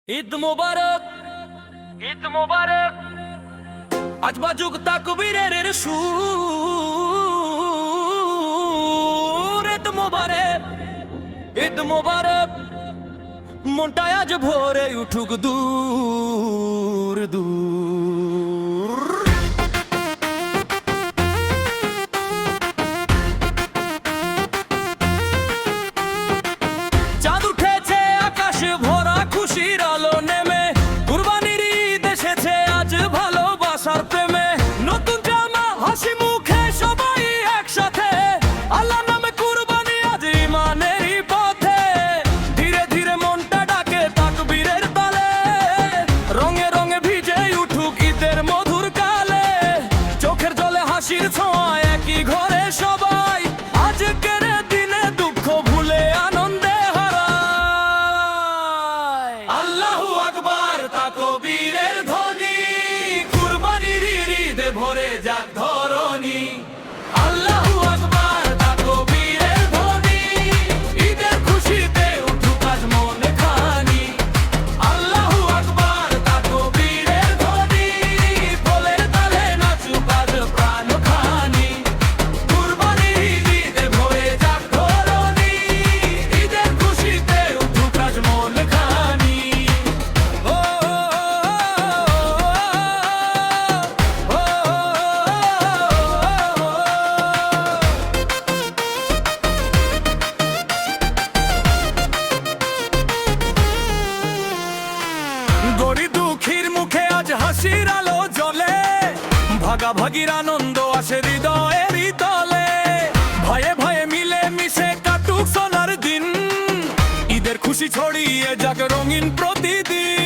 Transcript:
ঈদ মোবারক, ঈদ মোবারক। আজ বাজুক তাকবীরের সুর। ঈদ মোবারক, ঈদ মোবারক। মনটায় আজ ভোরে উঠুক দূর দূর। চাঁদ উঠেছে আকাশে ভরা খুশির আলো নেমে, কুরবানির ঈদ এসেছে আজ ভালোবাসার প্রেমে। নতুন জামা হাসি মুখে সবাই একসাথে, আল্লাহ নামে কুরবানি আজ ইমানেরই পথে। ধীরে ধীরে মনটা ডাকে তাকবীরের তালে, রঙে রঙে ভিজে উঠুক ঈদের মধুর কালে। চোখের জলে হাসির ছোঁয়া একই ঘরে সবাই, আজকের দিনে দুঃখ ভুলে আনন্দে হারায়। আল্লাহু আকবার তাকবীরের ধ্বনি, কুরবানির ঈদে ভরে যাক ধরণী। আল্লাহু আকবার তাকবীরের ধ্বনি, ঈদের খুশিতে উঠুক আজ মন খানি। আল্লাহু আকবার তাকবীরের ধ্বনি, বলের তালে নাচুক আজ প্রাণ খানি। কুরবানির ঈদে ভরে যাক ধরণী, ঈদের খুশিতে উঠুক আজ মন খানি। ও গরিব দুঃখীর মুখে আজ হাসির আলো জ্বলে, ভাগাভাগির আনন্দ আসে হৃদয়েরই তলে। ভয়ে ভয়ে মিলে মিশে কাটুক সোনার দিন, ঈদের খুশি ছড়িয়ে যাক রঙিন প্রতিদিন।